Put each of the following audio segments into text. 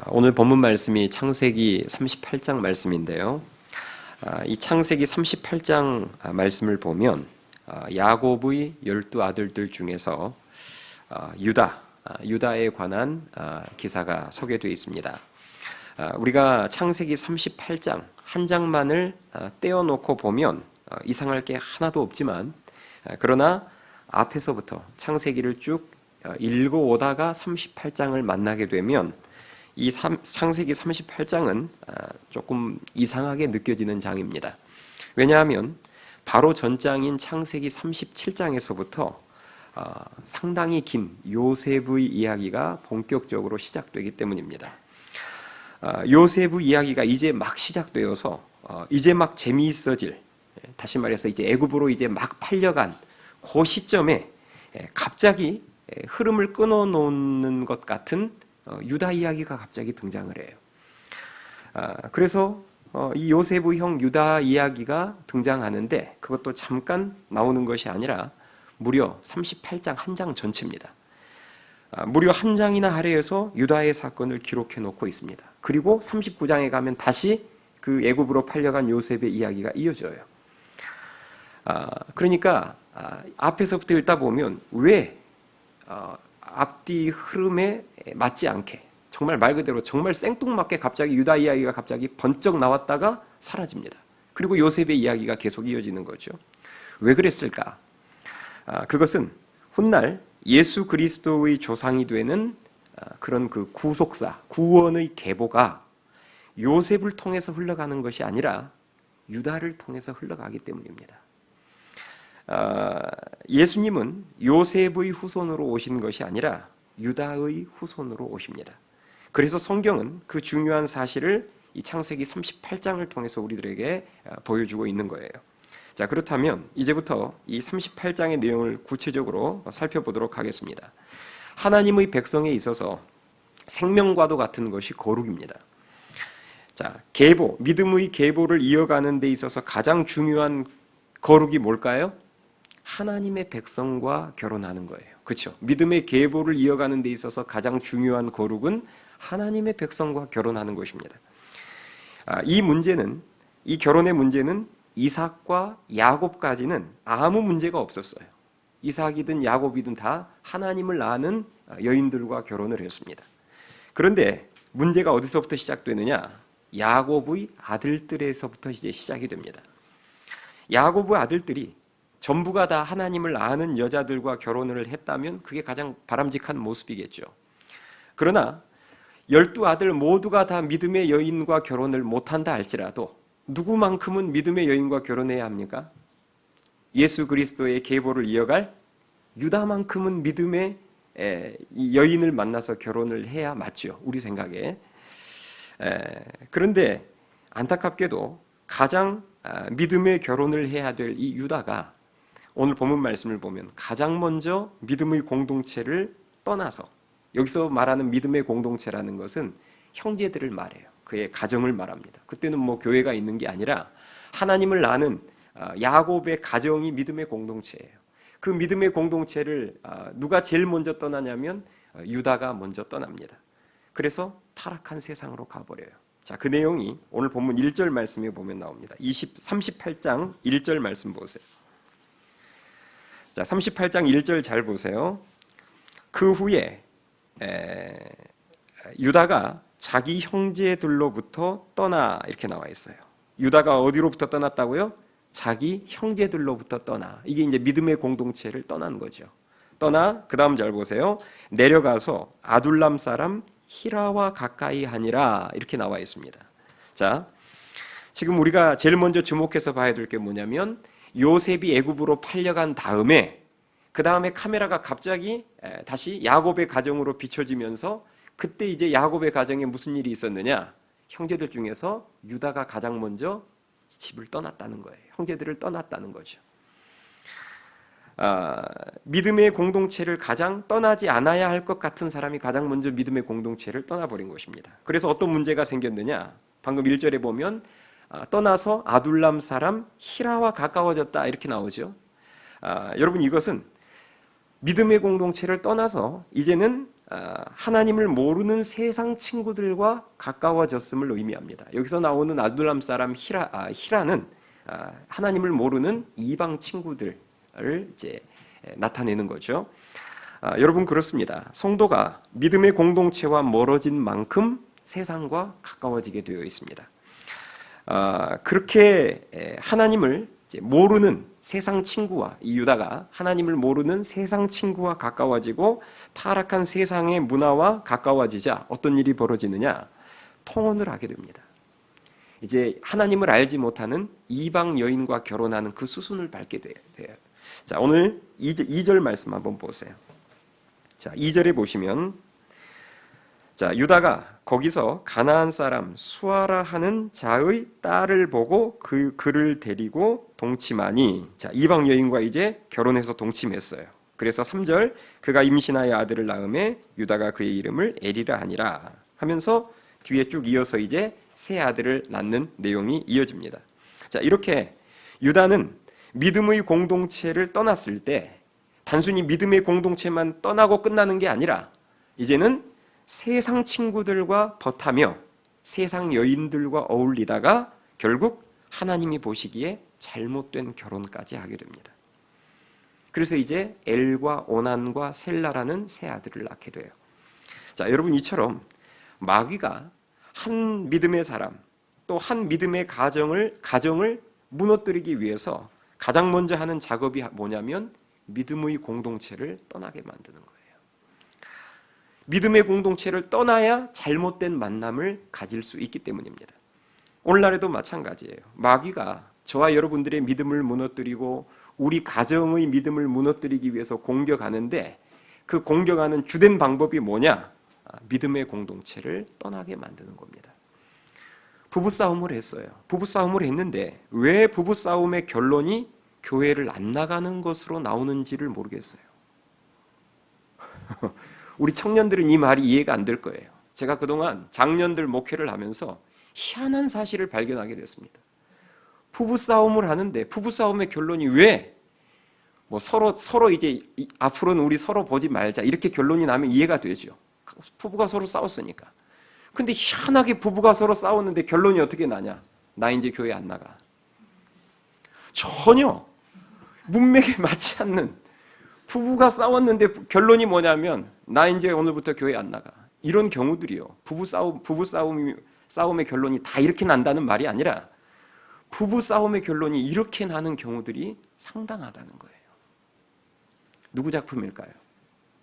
오늘 본문 말씀이 창세기 38장 말씀인데요. 이 창세기 38장 말씀을 보면 야곱의 12아들들 중에서 유다에 관한 기사가 소개되어 있습니다. 우리가 창세기 38장 한 장만을 떼어놓고 보면 이상할 게 하나도 없지만, 그러나 앞에서부터 창세기를 쭉 읽어오다가 38장을 만나게 되면 이 창세기 38장은 조금 이상하게 느껴지는 장입니다. 왜냐하면 바로 전장인 창세기 37장에서부터 상당히 긴 요셉의 이야기가 본격적으로 시작되기 때문입니다. 요셉의 이야기가 이제 막 시작되어서 이제 막 재미있어질, 다시 말해서 이제 애굽으로 이제 막 팔려간 그 시점에 갑자기 흐름을 끊어놓는 것 같은 유다 이야기가 갑자기 등장을 해요. 그래서 이 요셉의 형 유다 이야기가 등장하는데 그것도 잠깐 나오는 것이 아니라 무려 38장 한 장 전체입니다. 무려 한 장이나 할애해서 유다의 사건을 기록해 놓고 있습니다. 그리고 39장에 가면 다시 그 애굽으로 팔려간 요셉의 이야기가 이어져요. 그러니까 앞에서부터 읽다 보면 왜 앞뒤 흐름에 맞지 않게, 정말 말 그대로 정말 생뚱맞게 갑자기 유다 이야기가 갑자기 번쩍 나왔다가 사라집니다. 그리고 요셉의 이야기가 계속 이어지는 거죠. 왜 그랬을까? 그것은 훗날 예수 그리스도의 조상이 되는 그런 그 구속사, 구원의 계보가 요셉을 통해서 흘러가는 것이 아니라 유다를 통해서 흘러가기 때문입니다. 예수님은 요셉의 후손으로 오신 것이 아니라 유다의 후손으로 오십니다. 그래서 성경은 그 중요한 사실을 이 창세기 38장을 통해서 우리들에게 보여주고 있는 거예요. 자, 그렇다면 이제부터 이 38장의 내용을 구체적으로 살펴보도록 하겠습니다. 하나님의 백성에 있어서 생명과도 같은 것이 거룩입니다. 자, 계보, 믿음의 계보를 이어가는 데 있어서 가장 중요한 거룩이 뭘까요? 하나님의 백성과 결혼하는 거예요. 그렇죠? 믿음의 계보를 이어가는 데 있어서 가장 중요한 거룩은 하나님의 백성과 결혼하는 것입니다. 이 결혼의 문제는 이삭과 야곱까지는 아무 문제가 없었어요. 이삭이든 야곱이든 다 하나님을 아는 여인들과 결혼을 했습니다. 그런데 문제가 어디서부터 시작되느냐? 야곱의 아들들에서부터 이제 시작이 됩니다. 야곱의 아들들이 전부가 다 하나님을 아는 여자들과 결혼을 했다면 그게 가장 바람직한 모습이겠죠. 그러나 12아들 모두가 다 믿음의 여인과 결혼을 못한다 할지라도 누구만큼은 믿음의 여인과 결혼해야 합니까? 예수 그리스도의 계보를 이어갈 유다만큼은 믿음의 여인을 만나서 결혼을 해야 맞죠. 우리 생각에. 그런데 안타깝게도 가장 믿음의 결혼을 해야 될 이 유다가 오늘 본문 말씀을 보면 가장 먼저 믿음의 공동체를 떠나서, 여기서 말하는 믿음의 공동체라는 것은 형제들을 말해요. 그의 가정을 말합니다. 그때는 뭐 교회가 있는 게 아니라 하나님을 아는 야곱의 가정이 믿음의 공동체예요. 그 믿음의 공동체를 누가 제일 먼저 떠나냐면 유다가 먼저 떠납니다. 그래서 타락한 세상으로 가버려요. 자, 그 내용이 오늘 본문 1절 말씀에 보면 나옵니다. 38장 1절 말씀 보세요. 자, 38장 1절 잘 보세요. 그 후에 유다가 자기 형제들로부터 떠나, 이렇게 나와 있어요. 유다가 어디로부터 떠났다고요? 자기 형제들로부터 떠나. 이게 이제 믿음의 공동체를 떠난 거죠. 떠나, 그 다음 잘 보세요. 내려가서 아둘람 사람 히라와 가까이 하니라, 이렇게 나와 있습니다. 자, 지금 우리가 제일 먼저 주목해서 봐야 될 게 뭐냐면 요셉이 애굽으로 팔려간 다음에, 그 다음에 카메라가 갑자기 다시 야곱의 가정으로 비춰지면서 그때 이제 야곱의 가정에 무슨 일이 있었느냐? 형제들 중에서 유다가 가장 먼저 집을 떠났다는 거예요. 형제들을 떠났다는 거죠. 믿음의 공동체를 가장 떠나지 않아야 할 것 같은 사람이 가장 먼저 믿음의 공동체를 떠나버린 것입니다. 그래서 어떤 문제가 생겼느냐? 방금 1절에 보면 떠나서 아둘람 사람 히라와 가까워졌다, 이렇게 나오죠. 여러분, 이것은 믿음의 공동체를 떠나서 이제는 하나님을 모르는 세상 친구들과 가까워졌음을 의미합니다. 여기서 나오는 아둘람 사람 히라는 하나님을 모르는 이방 친구들을 이제 나타내는 거죠. 여러분 그렇습니다. 성도가 믿음의 공동체와 멀어진 만큼 세상과 가까워지게 되어 있습니다. 그렇게 하나님을 이제 모르는 세상 친구와 이 유다가 하나님을 모르는 세상 친구와 가까워지고 타락한 세상의 문화와 가까워지자 어떤 일이 벌어지느냐? 통혼을 하게 됩니다. 이제 하나님을 알지 못하는 이방 여인과 결혼하는 그 수순을 밟게 돼요. 자, 오늘 2절 말씀 한번 보세요. 자, 2절에 보시면 자, 유다가 거기서 가나안 사람 수아라 하는 자의 딸을 보고 그를 데리고 동침하니, 자, 이방 여인과 이제 결혼해서 동침했어요. 그래서 3절 그가 임신하여 아들을 낳음에 유다가 그의 이름을 에리라 하니라 하면서 뒤에 쭉 이어서 이제 새 아들을 낳는 내용이 이어집니다. 자, 이렇게 유다는 믿음의 공동체를 떠났을 때 단순히 믿음의 공동체만 떠나고 끝나는 게 아니라 이제는 세상 친구들과 벗하며 세상 여인들과 어울리다가 결국 하나님이 보시기에 잘못된 결혼까지 하게 됩니다. 그래서 이제 엘과 오난과 셀라라는 세 아들을 낳게 돼요. 자, 여러분 이처럼 마귀가 한 믿음의 사람 또 한 믿음의 가정을 무너뜨리기 위해서 가장 먼저 하는 작업이 뭐냐면 믿음의 공동체를 떠나게 만드는 거예요. 믿음의 공동체를 떠나야 잘못된 만남을 가질 수 있기 때문입니다. 오늘날에도 마찬가지예요. 마귀가 저와 여러분들의 믿음을 무너뜨리고 우리 가정의 믿음을 무너뜨리기 위해서 공격하는데 그 공격하는 주된 방법이 뭐냐? 믿음의 공동체를 떠나게 만드는 겁니다. 부부싸움을 했어요. 부부싸움을 했는데 왜 부부싸움의 결론이 교회를 안 나가는 것으로 나오는지를 모르겠어요. 우리 청년들은 이 말이 이해가 안 될 거예요. 제가 그동안 장년들 목회를 하면서 희한한 사실을 발견하게 됐습니다. 부부싸움을 하는데 부부싸움의 결론이 왜 뭐 서로 이제 앞으로는 우리 서로 보지 말자 이렇게 결론이 나면 이해가 되죠. 부부가 서로 싸웠으니까. 근데 희한하게 부부가 서로 싸웠는데 결론이 어떻게 나냐? 나 이제 교회 안 나가. 전혀 문맥에 맞지 않는, 부부가 싸웠는데 결론이 뭐냐면 나 이제 오늘부터 교회 안 나가. 이런 경우들이요. 싸움의 결론이 다 이렇게 난다는 말이 아니라 부부싸움의 결론이 이렇게 나는 경우들이 상당하다는 거예요. 누구 작품일까요?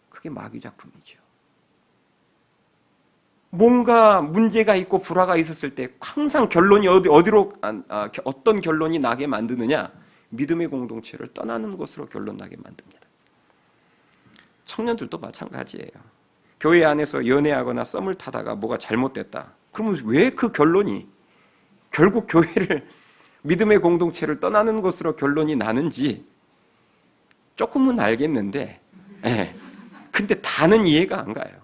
그게 마귀 작품이죠. 뭔가 문제가 있고 불화가 있었을 때 항상 결론이 어떤 결론이 나게 만드느냐? 믿음의 공동체를 떠나는 것으로 결론 나게 만듭니다. 청년들도 마찬가지예요. 교회 안에서 연애하거나 썸을 타다가 뭐가 잘못됐다. 그러면 왜 그 결론이 결국 교회를 믿음의 공동체를 떠나는 것으로 결론이 나는지 조금은 알겠는데, 근데 다는 이해가 안 가요.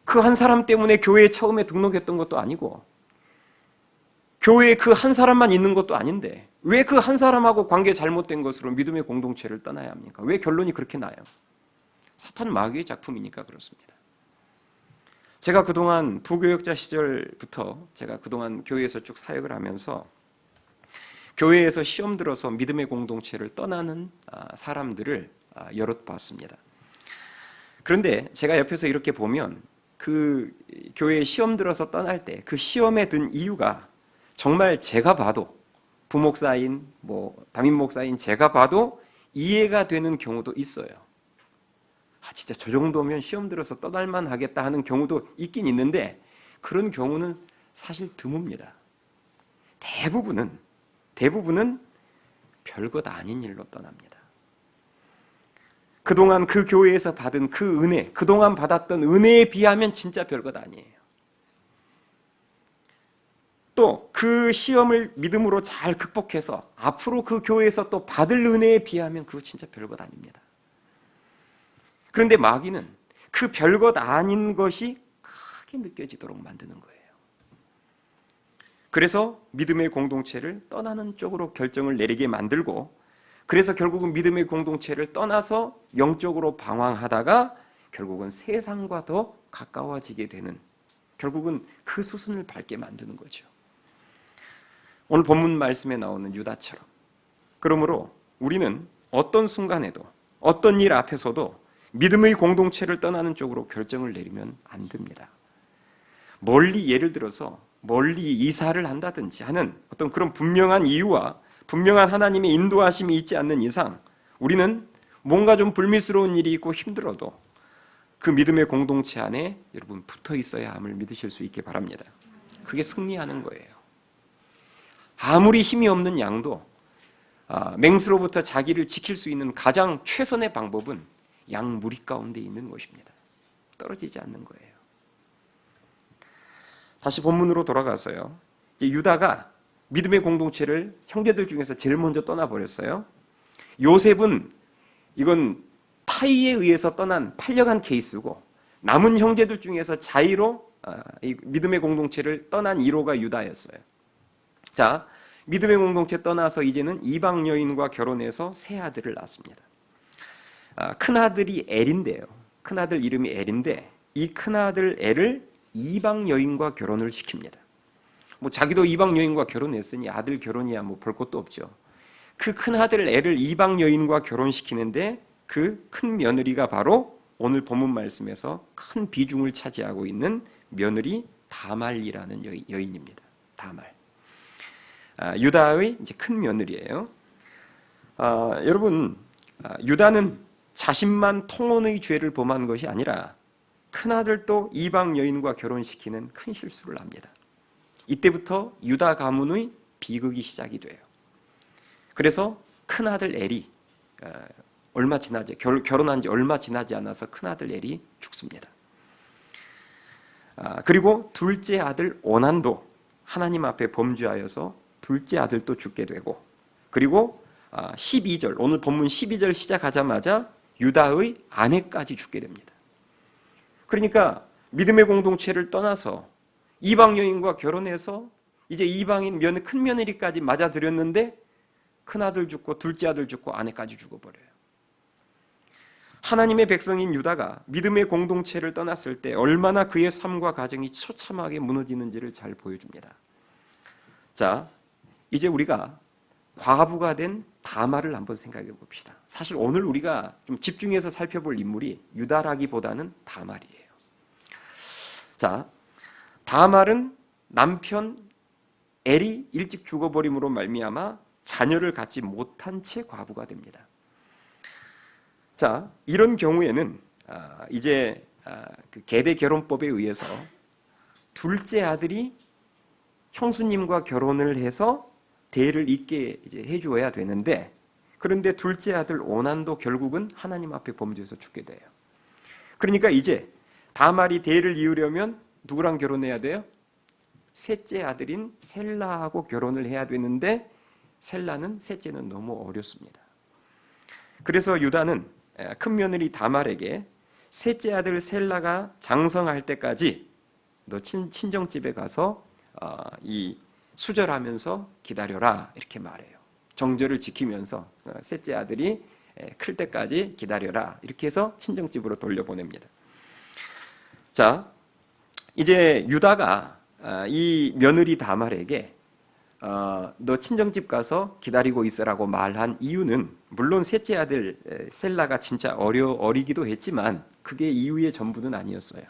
그 한 사람 때문에 교회에 처음에 등록했던 것도 아니고 교회에 그 한 사람만 있는 것도 아닌데 왜 그 한 사람하고 관계 잘못된 것으로 믿음의 공동체를 떠나야 합니까? 왜 결론이 그렇게 나요? 사탄 마귀의 작품이니까 그렇습니다. 제가 그동안 부교역자 시절부터 제가 그동안 교회에서 쭉 사역을 하면서 교회에서 시험 들어서 믿음의 공동체를 떠나는 사람들을 여럿 봤습니다. 그런데 제가 옆에서 이렇게 보면 그 교회에 시험 들어서 떠날 때 그 시험에 든 이유가 정말 제가 봐도 부목사인 담임 목사인 제가 봐도 이해가 되는 경우도 있어요. 진짜 저 정도면 시험 들어서 떠날만 하겠다 하는 경우도 있긴 있는데 그런 경우는 사실 드뭅니다. 대부분은 별것 아닌 일로 떠납니다. 그동안 그 교회에서 받은 그 은혜, 그동안 받았던 은혜에 비하면 진짜 별것 아니에요. 또 그 시험을 믿음으로 잘 극복해서 앞으로 그 교회에서 또 받을 은혜에 비하면 그거 진짜 별것 아닙니다. 그런데 마귀는 그 별것 아닌 것이 크게 느껴지도록 만드는 거예요. 그래서 믿음의 공동체를 떠나는 쪽으로 결정을 내리게 만들고, 그래서 결국은 믿음의 공동체를 떠나서 영적으로 방황하다가 결국은 세상과 더 가까워지게 되는, 결국은 그 수순을 밟게 만드는 거죠. 오늘 본문 말씀에 나오는 유다처럼. 그러므로 우리는 어떤 순간에도 어떤 일 앞에서도 믿음의 공동체를 떠나는 쪽으로 결정을 내리면 안 됩니다. 멀리, 예를 들어서 멀리 이사를 한다든지 하는 어떤 그런 분명한 이유와 분명한 하나님의 인도하심이 있지 않는 이상 우리는 뭔가 좀 불미스러운 일이 있고 힘들어도 그 믿음의 공동체 안에 여러분 붙어 있어야 함을 믿으실 수 있게 바랍니다. 그게 승리하는 거예요. 아무리 힘이 없는 양도 맹수로부터 자기를 지킬 수 있는 가장 최선의 방법은 양 무리 가운데 있는 것입니다. 떨어지지 않는 거예요. 다시 본문으로 돌아가서요. 유다가 믿음의 공동체를 형제들 중에서 제일 먼저 떠나버렸어요. 요셉은 이건 타이에 의해서 떠난 팔려간 케이스고 남은 형제들 중에서 자의로 믿음의 공동체를 떠난 1호가 유다였어요. 자, 믿음의 공동체 떠나서 이제는 이방 여인과 결혼해서 세 아들을 낳았습니다. 큰아들이 엘인데요. 큰아들 이름이 엘인데 이 큰아들 엘을 이방 여인과 결혼을 시킵니다. 뭐 자기도 이방 여인과 결혼했으니 아들 결혼이야 뭐 볼 것도 없죠. 그 큰아들 엘을 이방 여인과 결혼시키는데 그 큰 며느리가 바로 오늘 본문 말씀에서 큰 비중을 차지하고 있는 며느리 다말이라는 여인입니다. 다말. 유다의 이제 큰 며느리예요. 여러분, 유다는 자신만 통혼의 죄를 범한 것이 아니라 큰아들도 이방 여인과 결혼시키는 큰 실수를 합니다. 이때부터 유다 가문의 비극이 시작이 돼요. 그래서 큰아들 엘이 얼마 지나지 결혼한 지 얼마 지나지 않아서 큰아들 엘이 죽습니다. 그리고 둘째 아들 오난도 하나님 앞에 범죄하여서 둘째 아들도 죽게 되고, 그리고 12절 오늘 본문 12절 시작하자마자 유다의 아내까지 죽게 됩니다. 그러니까 믿음의 공동체를 떠나서 이방 여인과 결혼해서 이제 이방인 큰 며느리까지 맞아들였는데 큰아들 죽고 둘째 아들 죽고 아내까지 죽어버려요. 하나님의 백성인 유다가 믿음의 공동체를 떠났을 때 얼마나 그의 삶과 가정이 처참하게 무너지는지를 잘 보여줍니다. 자, 이제 우리가 과부가 된 다말을 한번 생각해 봅시다. 사실 오늘 우리가 좀 집중해서 살펴볼 인물이 유다라기보다는 다말이에요. 자, 다말은 남편 엘이 일찍 죽어버림으로 말미암아 자녀를 갖지 못한 채 과부가 됩니다. 자, 이런 경우에는 이제 그 계대 결혼법에 의해서 둘째 아들이 형수님과 결혼을 해서 대를 잇게 이제 해주어야 되는데, 그런데 둘째 아들 오난도 결국은 하나님 앞에 범죄해서 죽게 돼요. 그러니까 이제 다말이 대를 이으려면 누구랑 결혼해야 돼요? 셋째 아들인 셀라하고 결혼을 해야 되는데 셋째는 너무 어렸습니다. 그래서 유다는 큰 며느리 다말에게 셋째 아들 셀라가 장성할 때까지 너 친정집에 가서 이 수절하면서 기다려라 이렇게 말해요. 정절을 지키면서 셋째 아들이 클 때까지 기다려라 이렇게 해서 친정집으로 돌려보냅니다. 자, 이제 유다가 이 며느리 다말에게 너 친정집 가서 기다리고 있으라고 말한 이유는 물론 셋째 아들 셀라가 진짜 어리기도 했지만 그게 이유의 전부는 아니었어요.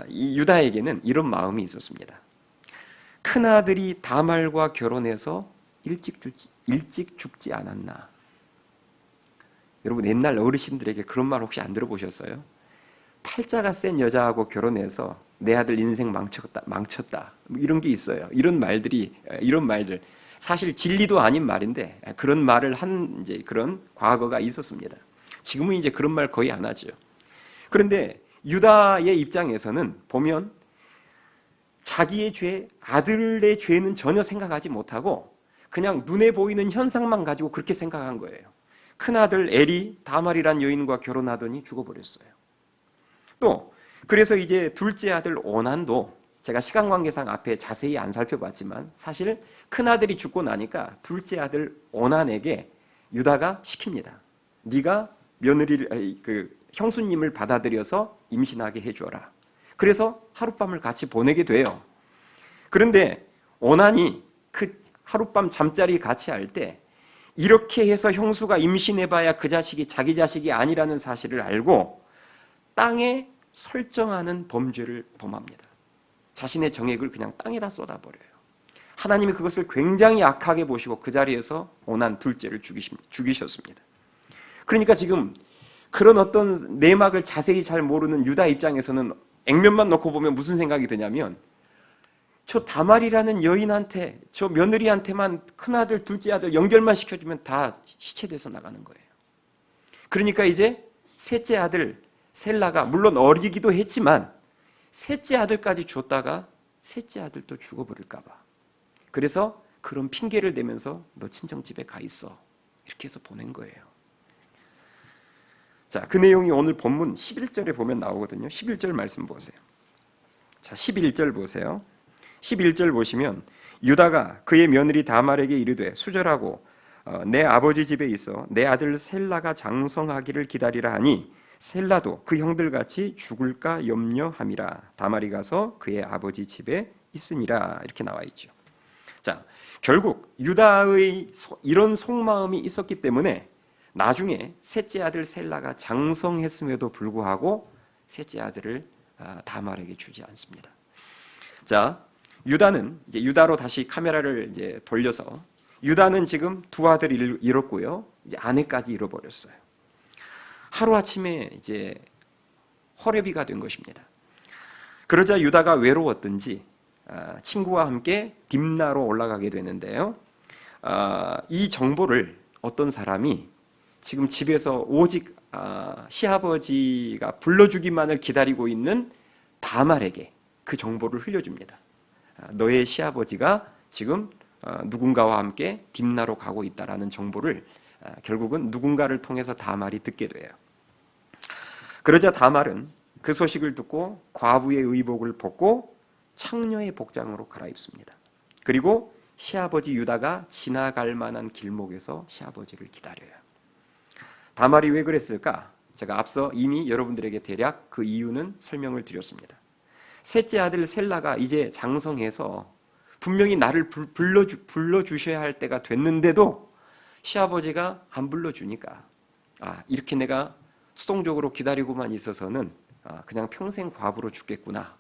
이 유다에게는 이런 마음이 있었습니다. 큰아들이 다말과 결혼해서 일찍 죽지 않았나? 여러분 옛날 어르신들에게 그런 말 혹시 안 들어보셨어요? 팔자가 센 여자하고 결혼해서 내 아들 인생 망쳤다. 뭐 이런 게 있어요. 이런 말들 사실 진리도 아닌 말인데 그런 말을 한 이제 그런 과거가 있었습니다. 지금은 이제 그런 말 거의 안 하죠. 그런데 유다의 입장에서는 보면 자기의 죄, 아들의 죄는 전혀 생각하지 못하고 그냥 눈에 보이는 현상만 가지고 그렇게 생각한 거예요. 큰아들 엘이 다말이란 여인과 결혼하더니 죽어버렸어요. 또 그래서 이제 둘째 아들 오난도 제가 시간 관계상 앞에 자세히 안 살펴봤지만 사실 큰아들이 죽고 나니까 둘째 아들 오난에게 유다가 시킵니다. 네가 형수님을 받아들여서 임신하게 해줘라. 그래서 하룻밤을 같이 보내게 돼요. 그런데 오난이 그 하룻밤 잠자리 같이 할 때 이렇게 해서 형수가 임신해봐야 그 자식이 자기 자식이 아니라는 사실을 알고 땅에 설정하는 범죄를 범합니다. 자신의 정액을 그냥 땅에다 쏟아버려요. 하나님이 그것을 굉장히 악하게 보시고 그 자리에서 오난 둘째를 죽이셨습니다. 그러니까 지금 그런 어떤 내막을 자세히 잘 모르는 유다 입장에서는 액면만 놓고 보면 무슨 생각이 드냐면 저 다말이라는 여인한테, 저 며느리한테만 큰아들, 둘째 아들 연결만 시켜주면 다 시체돼서 나가는 거예요. 그러니까 이제 셋째 아들 셀라가 물론 어리기도 했지만 셋째 아들까지 줬다가 셋째 아들도 죽어버릴까 봐. 그래서 그런 핑계를 대면서 너 친정집에 가 있어. 이렇게 해서 보낸 거예요. 자, 그 내용이 오늘 본문 11절에 보면 나오거든요. 11절 말씀 보세요. 자, 11절 보세요. 11절 보시면 유다가 그의 며느리 다말에게 이르되 수절하고 내 아버지 집에 있어 내 아들 셀라가 장성하기를 기다리라 하니 셀라도 그 형들같이 죽을까 염려함이라. 다말이 가서 그의 아버지 집에 있으니라. 이렇게 나와 있죠. 자, 결국 유다의 이런 속마음이 있었기 때문에 나중에 셋째 아들 셀라가 장성했음에도 불구하고 셋째 아들을 다말에게 주지 않습니다. 자, 유다는 이제 유다로 다시 카메라를 이제 돌려서 유다는 지금 두 아들을 잃었고요. 이제 아내까지 잃어버렸어요. 하루아침에 이제 허레비가 된 것입니다. 그러자 유다가 외로웠던지 친구와 함께 딥나로 올라가게 되는데요. 이 정보를 어떤 사람이 지금 집에서 오직 시아버지가 불러주기만을 기다리고 있는 다말에게 그 정보를 흘려줍니다. 너의 시아버지가 지금 누군가와 함께 딥나로 가고 있다라는 정보를 결국은 누군가를 통해서 다말이 듣게 돼요. 그러자 다말은 그 소식을 듣고 과부의 의복을 벗고 창녀의 복장으로 갈아입습니다. 그리고 시아버지 유다가 지나갈 만한 길목에서 시아버지를 기다려요. 다말이 왜 그랬을까? 제가 앞서 이미 여러분들에게 대략 그 이유는 설명을 드렸습니다. 셋째 아들 셀라가 이제 장성해서 분명히 나를 불러주셔야 할 때가 됐는데도 시아버지가 안 불러주니까 이렇게 내가 수동적으로 기다리고만 있어서는 그냥 평생 과부로 죽겠구나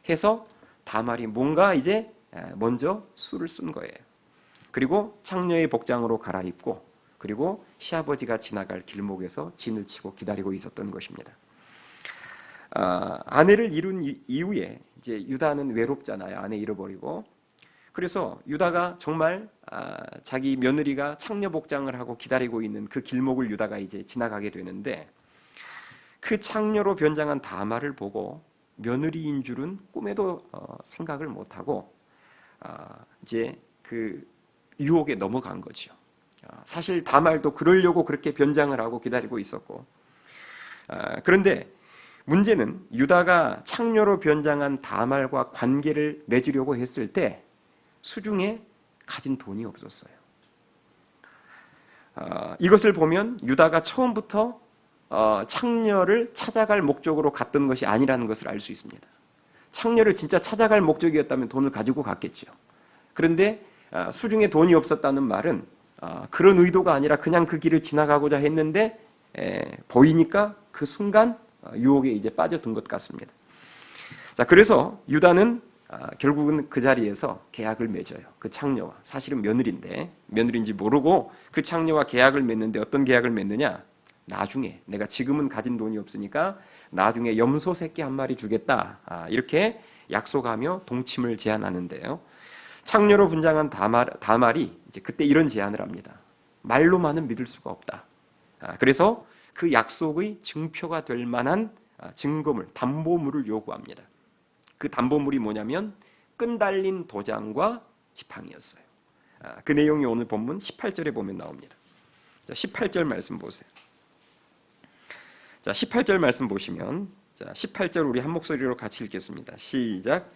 해서 다말이 뭔가 이제 먼저 수를 쓴 거예요. 그리고 창녀의 복장으로 갈아입고 그리고 시아버지가 지나갈 길목에서 진을 치고 기다리고 있었던 것입니다. 아내를 잃은 이후에 이제 유다는 외롭잖아요. 아내 잃어버리고. 그래서 유다가 정말 자기 며느리가 창녀 복장을 하고 기다리고 있는 그 길목을 유다가 이제 지나가게 되는데 그 창녀로 변장한 다말을 보고 며느리인 줄은 꿈에도 생각을 못하고 이제 그 유혹에 넘어간 거죠. 사실 다말도 그러려고 그렇게 변장을 하고 기다리고 있었고 그런데 문제는 유다가 창녀로 변장한 다말과 관계를 맺으려고 했을 때 수중에 가진 돈이 없었어요. 이것을 보면 유다가 처음부터 창녀를 찾아갈 목적으로 갔던 것이 아니라는 것을 알 수 있습니다. 창녀를 진짜 찾아갈 목적이었다면 돈을 가지고 갔겠죠. 그런데 수중에 돈이 없었다는 말은 그런 의도가 아니라 그냥 그 길을 지나가고자 했는데 보이니까 그 순간 유혹에 이제 빠져든 것 같습니다. 자, 그래서 유다는 결국은 그 자리에서 계약을 맺어요. 그 창녀와. 사실은 며느리인데 며느리인지 모르고 그 창녀와 계약을 맺는데 어떤 계약을 맺느냐? 나중에 내가 지금은 가진 돈이 없으니까 나중에 염소 새끼 한 마리 주겠다. 이렇게 약속하며 동침을 제안하는데요. 창녀로 분장한 다말이 이제 그때 이런 제안을 합니다. 말로만은 믿을 수가 없다. 그래서 그 약속의 증표가 될 만한 증거물, 담보물을 요구합니다. 그 담보물이 뭐냐면 끈 달린 도장과 지팡이였어요. 그 내용이 오늘 본문 18절에 보면 나옵니다. 18절 말씀 보세요. 자, 18절 말씀 보시면 18절 우리 한 목소리로 같이 읽겠습니다. 시작.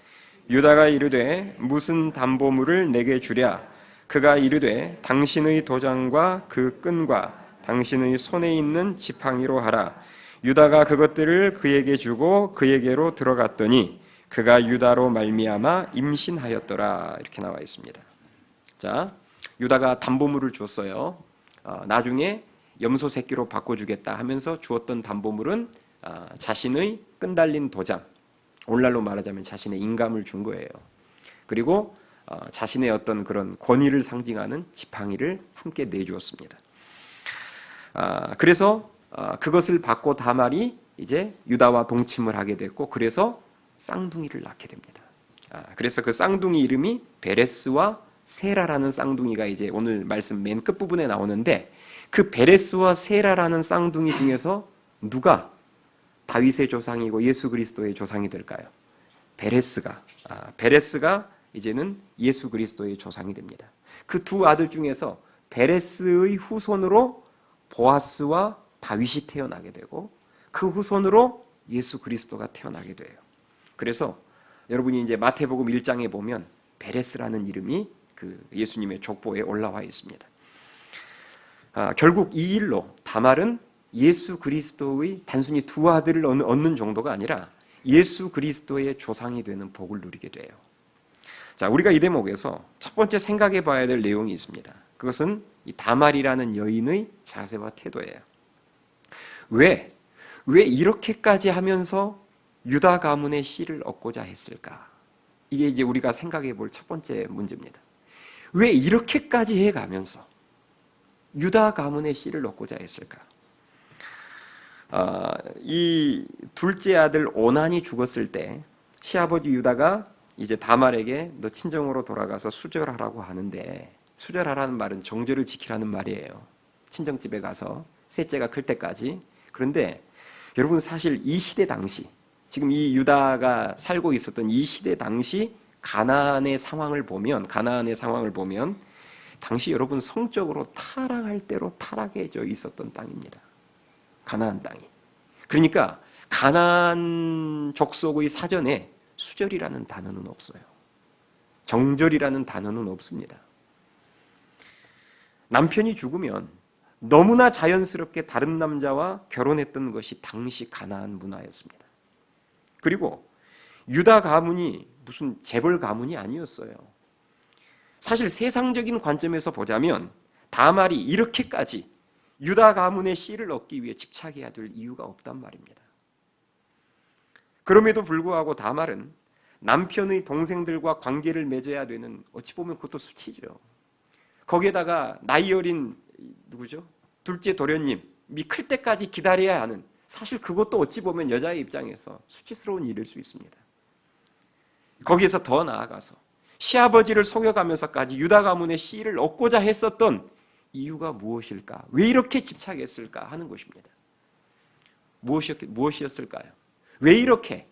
유다가 이르되 무슨 담보물을 내게 주랴? 그가 이르되 당신의 도장과 그 끈과 당신의 손에 있는 지팡이로 하라. 유다가 그것들을 그에게 주고 그에게로 들어갔더니 그가 유다로 말미암아 임신하였더라. 이렇게 나와 있습니다. 자, 유다가 담보물을 줬어요. 나중에 염소 새끼로 바꿔주겠다 하면서 주었던 담보물은 자신의 끈달린 도장, 오늘날로 말하자면 자신의 인감을 준 거예요. 그리고 자신의 어떤 그런 권위를 상징하는 지팡이를 함께 내주었습니다. 그래서 그것을 받고 다말이 이제 유다와 동침을 하게 됐고, 그래서 쌍둥이를 낳게 됩니다. 그래서 그 쌍둥이 이름이 베레스와 세라라는 쌍둥이가 이제 오늘 말씀 맨 끝부분에 나오는데, 그 베레스와 세라라는 쌍둥이 중에서 누가 다윗의 조상이고 예수 그리스도의 조상이 될까요? 베레스가 이제는 예수 그리스도의 조상이 됩니다. 그 두 아들 중에서 베레스의 후손으로 보아스와 다윗이 태어나게 되고, 그 후손으로 예수 그리스도가 태어나게 돼요. 그래서 여러분이 이제 마태복음 1장에 보면 베레스라는 이름이 그 예수님의 족보에 올라와 있습니다. 결국 이 일로 다말은 예수 그리스도의 단순히 두 아들을 얻는 정도가 아니라 예수 그리스도의 조상이 되는 복을 누리게 돼요. 자, 우리가 이 대목에서 첫 번째 생각해 봐야 될 내용이 있습니다. 그것은 이 다말이라는 여인의 자세와 태도예요. 왜 이렇게까지 하면서 유다 가문의 씨를 얻고자 했을까? 이게 이제 우리가 생각해 볼 첫 번째 문제입니다. 왜 이렇게까지 해가면서 유다 가문의 씨를 얻고자 했을까? 이 둘째 아들 오난이 죽었을 때 시아버지 유다가 이제 다말에게 너 친정으로 돌아가서 수절하라고 하는데, 수절하라는 말은 정절을 지키라는 말이에요. 친정집에 가서 셋째가 클 때까지. 그런데 여러분, 사실 이 시대 당시, 지금 이 유다가 살고 있었던 이 시대 당시 가나안의 상황을 보면 당시 여러분 성적으로 타락할 대로 타락해져 있었던 땅입니다. 가나안 땅이. 그러니까 가나안 족속의 사전에 수절이라는 단어는 없어요. 정절이라는 단어는 없습니다. 남편이 죽으면 너무나 자연스럽게 다른 남자와 결혼했던 것이 당시 가나안 문화였습니다. 그리고 유다 가문이 무슨 재벌 가문이 아니었어요. 사실 세상적인 관점에서 보자면 다말이 이렇게까지 유다 가문의 씨를 얻기 위해 집착해야 될 이유가 없단 말입니다. 그럼에도 불구하고 다말은 남편의 동생들과 관계를 맺어야 되는, 어찌 보면 그것도 수치죠. 거기에다가 나이 어린 누구죠? 둘째 도련님이 클 때까지 기다려야 하는, 사실 그것도 어찌 보면 여자의 입장에서 수치스러운 일일 수 있습니다. 거기에서 더 나아가서 시아버지를 속여가면서까지 유다 가문의 씨를 얻고자 했었던 이유가 무엇일까? 왜 이렇게 집착했을까 하는 것입니다. 무엇이었을까요? 왜 이렇게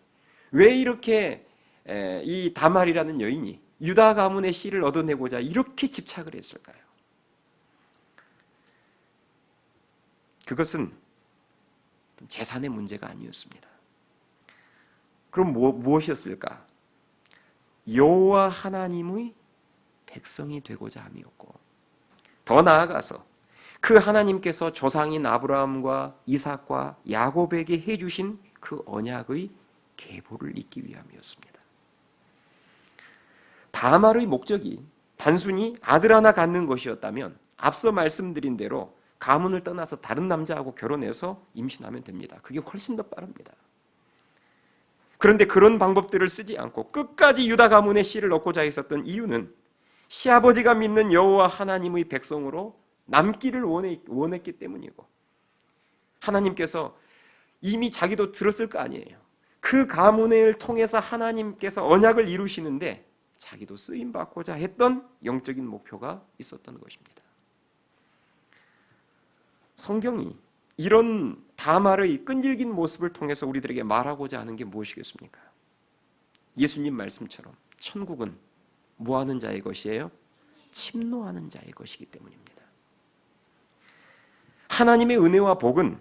이 다말이라는 여인이 유다 가문의 씨를 얻어내고자 이렇게 집착을 했을까요? 그것은 재산의 문제가 아니었습니다. 그럼 무엇이었을까? 여호와 하나님의 백성이 되고자 함이었고, 더 나아가서 그 하나님께서 조상인 아브라함과 이삭과 야곱에게 해주신 그 언약의 계보를 잇기 위함이었습니다. 다말의 목적이 단순히 아들 하나 갖는 것이었다면 앞서 말씀드린 대로 가문을 떠나서 다른 남자하고 결혼해서 임신하면 됩니다. 그게 훨씬 더 빠릅니다. 그런데 그런 방법들을 쓰지 않고 끝까지 유다 가문의 씨를 얻고자 했었던 이유는 시아버지가 믿는 여호와 하나님의 백성으로 남기를 원했기 때문이고, 하나님께서 이미 자기도 들었을 거 아니에요. 그 가문을 통해서 하나님께서 언약을 이루시는데 자기도 쓰임받고자 했던 영적인 목표가 있었던 것입니다. 성경이 이런 다말의 끈질긴 모습을 통해서 우리들에게 말하고자 하는 게 무엇이겠습니까? 예수님 말씀처럼 천국은 뭐하는 자의 것이에요? 침노하는 자의 것이기 때문입니다. 하나님의 은혜와 복은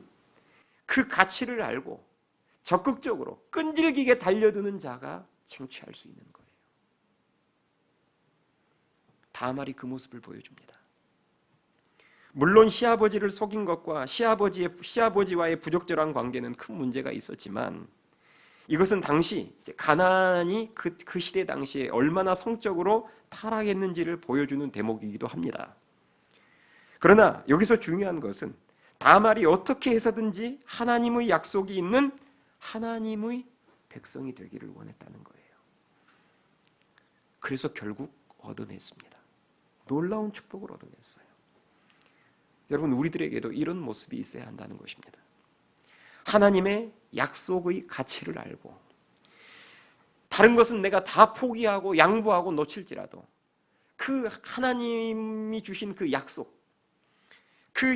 그 가치를 알고 적극적으로 끈질기게 달려드는 자가 쟁취할 수 있는 거예요. 다말이 그 모습을 보여줍니다. 물론 시아버지를 속인 것과 시아버지와의 부적절한 관계는 큰 문제가 있었지만 이것은 당시 가나안이 그 시대 당시에 얼마나 성적으로 타락했는지를 보여주는 대목이기도 합니다. 그러나 여기서 중요한 것은 다말이 어떻게 해서든지 하나님의 약속이 있는 하나님의 백성이 되기를 원했다는 거예요. 그래서 결국 얻어냈습니다. 놀라운 축복을 얻어냈어요. 여러분, 우리들에게도 이런 모습이 있어야 한다는 것입니다. 하나님의 약속의 가치를 알고 다른 것은 내가 다 포기하고 양보하고 놓칠지라도 그 하나님이 주신 그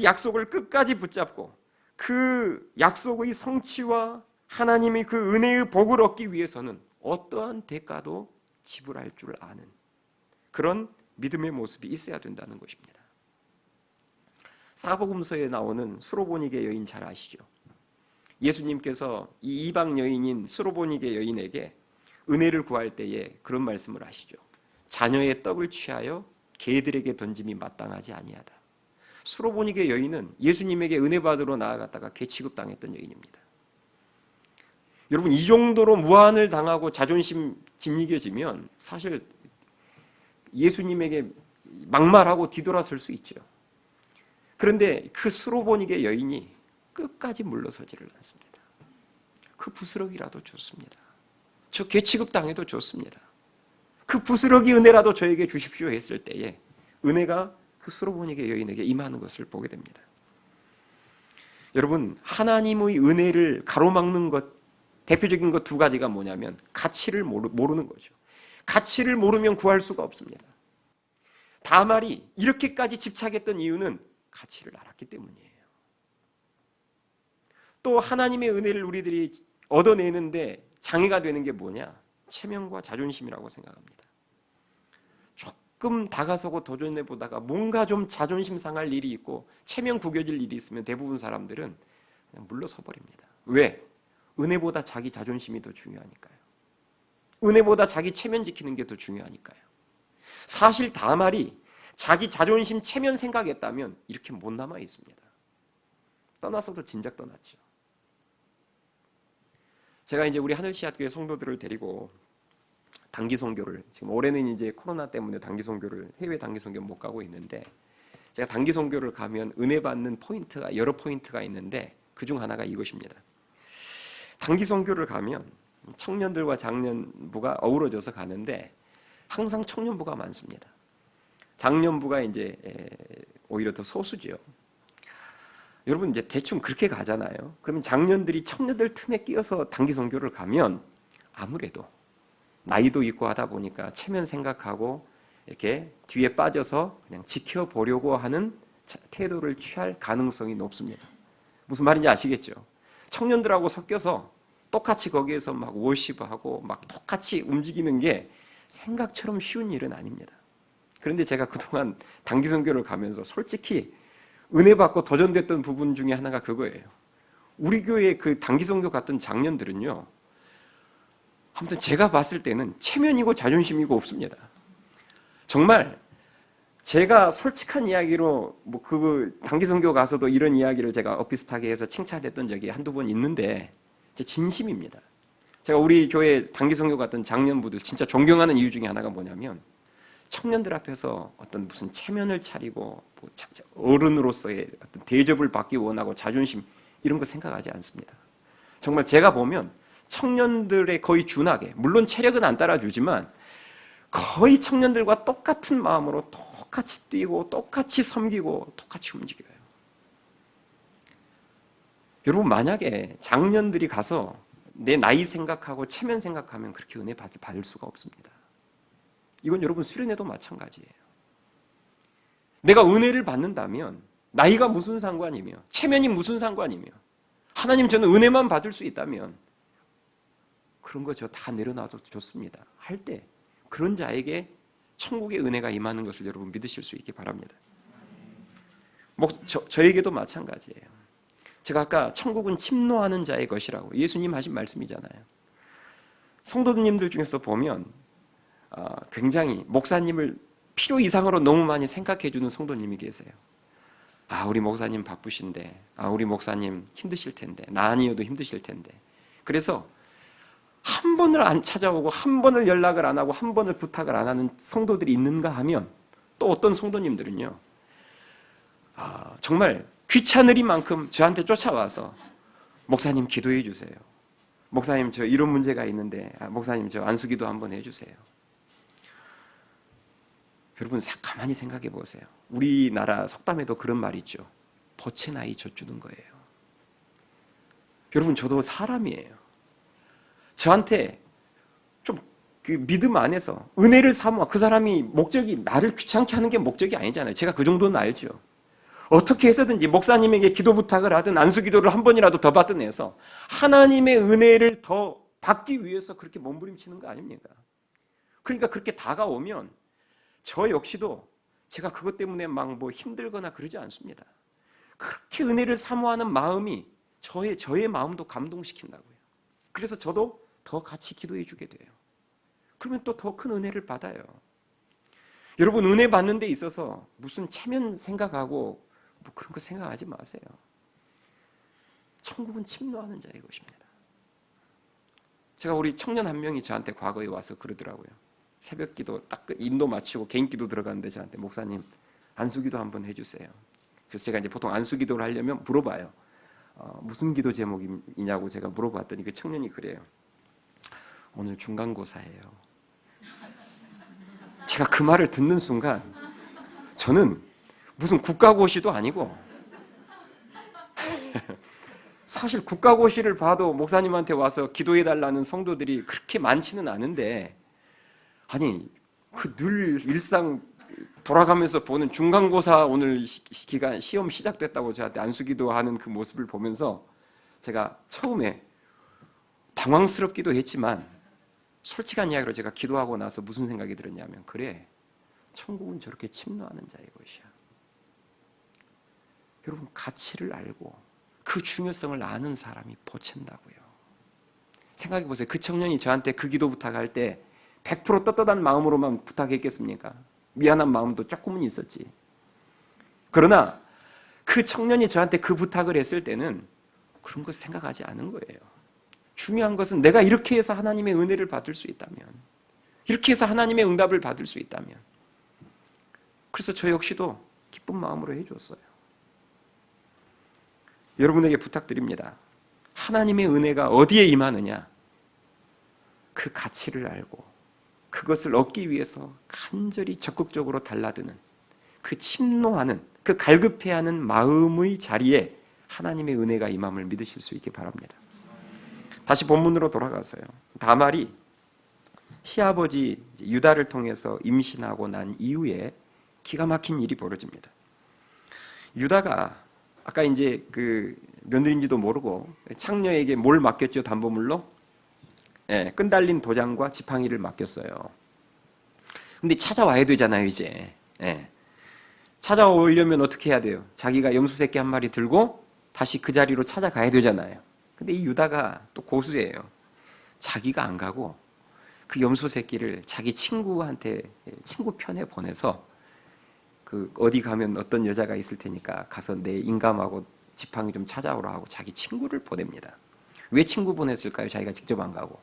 약속을 끝까지 붙잡고 그 약속의 성취와 하나님의 그 은혜의 복을 얻기 위해서는 어떠한 대가도 지불할 줄 아는 그런 믿음의 모습이 있어야 된다는 것입니다. 사복음서에 나오는 수로보니게 여인 잘 아시죠? 예수님께서 이 이방 여인인 수로보니게 여인에게 은혜를 구할 때에 그런 말씀을 하시죠. 자녀의 떡을 취하여 개들에게 던짐이 마땅하지 아니하다. 수로보니게 여인은 예수님에게 은혜 받으러 나아갔다가 개 취급당했던 여인입니다. 여러분, 이 정도로 무한을 당하고 자존심 짓이겨지면 사실 예수님에게 막말하고 뒤돌아설 수 있죠. 그런데 그 수로보니게 여인이 끝까지 물러서지를 않습니다. 그 부스러기라도 좋습니다. 저 개 취급당해도 좋습니다. 그 부스러기 은혜라도 저에게 주십시오 했을 때에 은혜가 그 수로보니게 여인에게 임하는 것을 보게 됩니다. 여러분, 하나님의 은혜를 가로막는 것, 대표적인 것 두 가지가 뭐냐면 가치를 모르는 거죠. 가치를 모르면 구할 수가 없습니다. 다말이 이렇게까지 집착했던 이유는 가치를 알았기 때문이에요. 또 하나님의 은혜를 우리들이 얻어내는데 장애가 되는 게 뭐냐? 체면과 자존심이라고 생각합니다. 조금 다가서고 도전해보다가 뭔가 좀 자존심 상할 일이 있고 체면 구겨질 일이 있으면 대부분 사람들은 그냥 물러서 버립니다. 왜? 은혜보다 자기 자존심이 더 중요하니까요. 은혜보다 자기 체면 지키는 게 더 중요하니까요. 사실 다말이 자기 자존심, 체면 생각했다면 이렇게 못 남아 있습니다. 떠나서도 진작 떠났죠. 제가 이제 우리 하늘시학교의 성도들을 데리고 단기 선교를, 지금 올해는 이제 코로나 때문에 단기 선교를, 해외 단기 선교 못 가고 있는데, 제가 단기 선교를 가면 은혜 받는 포인트가 여러 포인트가 있는데 그중 하나가 이것입니다. 단기 선교를 가면 청년들과 장년부가 어우러져서 가는데 항상 청년부가 많습니다. 장년부가 이제 오히려 더 소수죠. 여러분, 이제 대충 그렇게 가잖아요. 그러면 장년들이 청년들 틈에 끼어서 단기 선교를 가면 아무래도 나이도 있고 하다 보니까 체면 생각하고 이렇게 뒤에 빠져서 그냥 지켜보려고 하는 태도를 취할 가능성이 높습니다. 무슨 말인지 아시겠죠? 청년들하고 섞여서 똑같이 거기에서 막 워시브하고 막 똑같이 움직이는 게 생각처럼 쉬운 일은 아닙니다. 그런데 제가 그동안 단기 선교를 가면서 솔직히 은혜 받고 도전됐던 부분 중에 하나가 그거예요. 우리 교회 그 단기 선교 갔던 장년들은요, 아무튼 제가 봤을 때는 체면이고 자존심이고 없습니다. 정말 제가 솔직한 이야기로 뭐 그 단기 선교 가서도 이런 이야기를 제가 엇비슷하게 해서 칭찬했던 적이 한두 번 있는데 진심입니다. 제가 우리 교회 단기 선교 갔던 장년부들 진짜 존경하는 이유 중에 하나가 뭐냐면 청년들 앞에서 어떤 무슨 체면을 차리고 뭐 어른으로서의 어떤 대접을 받기 원하고 자존심 이런 거 생각하지 않습니다. 정말 제가 보면 청년들의 거의 준하게, 물론 체력은 안 따라주지만 거의 청년들과 똑같은 마음으로 똑같이 뛰고 똑같이 섬기고 똑같이 움직여요. 여러분, 만약에 장년들이 가서 내 나이 생각하고 체면 생각하면 그렇게 은혜 받을 수가 없습니다. 이건 여러분 수련회도 마찬가지예요. 내가 은혜를 받는다면 나이가 무슨 상관이며 체면이 무슨 상관이며 하나님 저는 은혜만 받을 수 있다면 그런 거 저 다 내려놔도 좋습니다. 할 때 그런 자에게 천국의 은혜가 임하는 것을 여러분 믿으실 수 있기 바랍니다. 저에게도 마찬가지예요. 제가 아까 천국은 침노하는 자의 것이라고 예수님 하신 말씀이잖아요. 성도님들 중에서 보면 굉장히 목사님을 필요 이상으로 너무 많이 생각해 주는 성도님이 계세요. 우리 목사님 바쁘신데, 우리 목사님 힘드실 텐데, 나 아니어도 힘드실 텐데. 그래서 한 번을 안 찾아오고 한 번을 연락을 안 하고 한 번을 부탁을 안 하는 성도들이 있는가 하면, 또 어떤 성도님들은요, 정말 귀찮으리만큼 저한테 쫓아와서 목사님 기도해 주세요. 목사님 저 이런 문제가 있는데 목사님 저 안수기도 한번 해주세요. 여러분 가만히 생각해 보세요. 우리나라 속담에도 그런 말이 있죠. 덫의 나이 젖주는 거예요. 여러분 저도 사람이에요. 저한테 좀 그 믿음 안에서 은혜를 사모하, 그 사람이 목적이 나를 귀찮게 하는 게 목적이 아니잖아요. 제가 그 정도는 알죠. 어떻게 해서든지 목사님에게 기도 부탁을 하든 안수기도를 한 번이라도 더 받든 해서 하나님의 은혜를 더 받기 위해서 그렇게 몸부림치는 거 아닙니까? 그러니까 그렇게 다가오면 저 역시도 제가 그것 때문에 막 뭐 힘들거나 그러지 않습니다. 그렇게 은혜를 사모하는 마음이 저의 마음도 감동시킨다고요. 그래서 저도 더 같이 기도해 주게 돼요. 그러면 또 더 큰 은혜를 받아요. 여러분 은혜 받는 데 있어서 무슨 체면 생각하고 뭐 그런 거 생각하지 마세요. 천국은 침노하는 자의 것입니다. 제가 우리 청년 한 명이 저한테 과거에 와서 그러더라고요. 새벽 기도 딱 인도 마치고 개인 기도 들어갔는데 저한테 목사님 안수기도 한번 해주세요. 그래서 제가 이제 보통 안수기도를 하려면 물어봐요. 무슨 기도 제목이냐고 제가 물어봤더니 그 청년이 그래요. 오늘 중간고사예요. 제가 그 말을 듣는 순간 저는 무슨 국가고시도 아니고 사실 국가고시를 봐도 목사님한테 와서 기도해달라는 성도들이 그렇게 많지는 않은데 아니 그 늘 일상 돌아가면서 보는 중간고사 오늘 기간 시험 시작됐다고 저한테 안수기도하는 그 모습을 보면서 제가 처음에 당황스럽기도 했지만 솔직한 이야기로 제가 기도하고 나서 무슨 생각이 들었냐면 그래 천국은 저렇게 침노하는 자의 것이야. 여러분 가치를 알고 그 중요성을 아는 사람이 보챈다고요. 생각해 보세요. 그 청년이 저한테 그 기도 부탁할 때 100% 떳떳한 마음으로만 부탁했겠습니까? 미안한 마음도 조금은 있었지. 그러나 그 청년이 저한테 그 부탁을 했을 때는 그런 거 생각하지 않은 거예요. 중요한 것은 내가 이렇게 해서 하나님의 은혜를 받을 수 있다면, 이렇게 해서 하나님의 응답을 받을 수 있다면, 그래서 저 역시도 기쁜 마음으로 해줬어요. 여러분에게 부탁드립니다. 하나님의 은혜가 어디에 임하느냐? 그 가치를 알고 그것을 얻기 위해서 간절히 적극적으로 달라드는 그 침노하는, 그 갈급해하는 마음의 자리에 하나님의 은혜가 임함을 믿으실 수 있기 바랍니다. 다시 본문으로 돌아가서요. 다말이 시아버지 유다를 통해서 임신하고 난 이후에 기가 막힌 일이 벌어집니다. 유다가 아까 이제 그 며느리인지도 모르고 창녀에게 뭘 맡겼죠? 담보물로? 끈달린 도장과 지팡이를 맡겼어요. 근데 찾아와야 되잖아요, 이제. 찾아오려면 어떻게 해야 돼요? 자기가 염소 새끼 한 마리 들고 다시 그 자리로 찾아가야 되잖아요. 근데 이 유다가 또 고수예요. 자기가 안 가고 그 염소 새끼를 자기 친구한테, 친구 편에 보내서 그 어디 가면 어떤 여자가 있을 테니까 가서 내 인감하고 지팡이 좀 찾아오라 하고 자기 친구를 보냅니다. 왜 친구 보냈을까요? 자기가 직접 안 가고.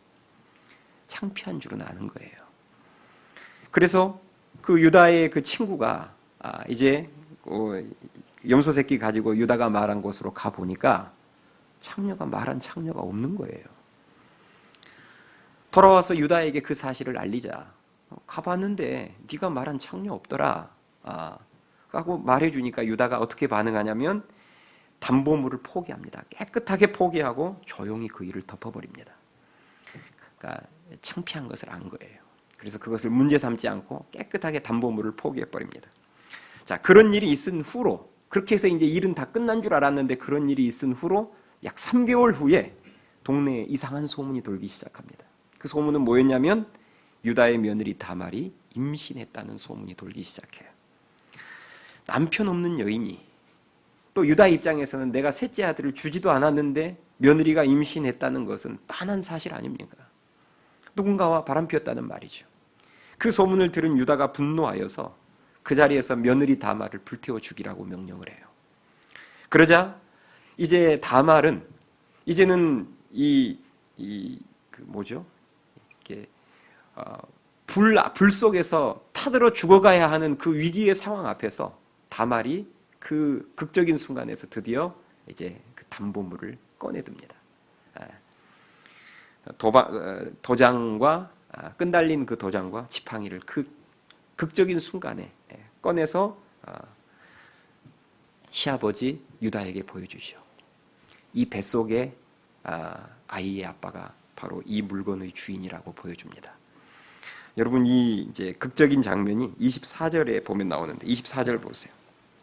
창피한 줄은 아는 거예요. 그래서 그 유다의 그 친구가 이제 염소 새끼 가지고 유다가 말한 곳으로 가 보니까 말한 창녀가 없는 거예요. 돌아와서 유다에게 그 사실을 알리자. 가봤는데 네가 말한 창녀 없더라. 하고 말해주니까 유다가 어떻게 반응하냐면 담보물을 포기합니다. 깨끗하게 포기하고 조용히 그 일을 덮어버립니다. 그러니까 창피한 것을 안 거예요. 그래서 그것을 문제 삼지 않고 깨끗하게 담보물을 포기해버립니다. 자, 그런 일이 있은 후로, 그렇게 해서 이제 일은 다 끝난 줄 알았는데 그런 일이 있은 후로 약 3개월 후에 동네에 이상한 소문이 돌기 시작합니다. 그 소문은 뭐였냐면 유다의 며느리 다말이 임신했다는 소문이 돌기 시작해요. 남편 없는 여인이, 또 유다 입장에서는 내가 셋째 아들을 주지도 않았는데 며느리가 임신했다는 것은 빤한 사실 아닙니까? 누군가와 바람피웠다는 말이죠. 그 소문을 들은 유다가 분노하여서 그 자리에서 며느리 다말을 불태워 죽이라고 명령을 해요. 그러자 이제 다말은 이제는 이게 불 속에서 타들어 죽어가야 하는 그 위기의 상황 앞에서 다말이 그 극적인 순간에서 드디어 이제 그 담보물을 꺼내듭니다. 도장과 끈달린 그 도장과 지팡이를 그 극적인 순간에 꺼내서 시아버지 유다에게 보여주시오. 이 뱃속에 아이의 아빠가 바로 이 물건의 주인이라고 보여줍니다. 여러분, 이 이제 극적인 장면이 24절에 보면 나오는데 24절 보세요.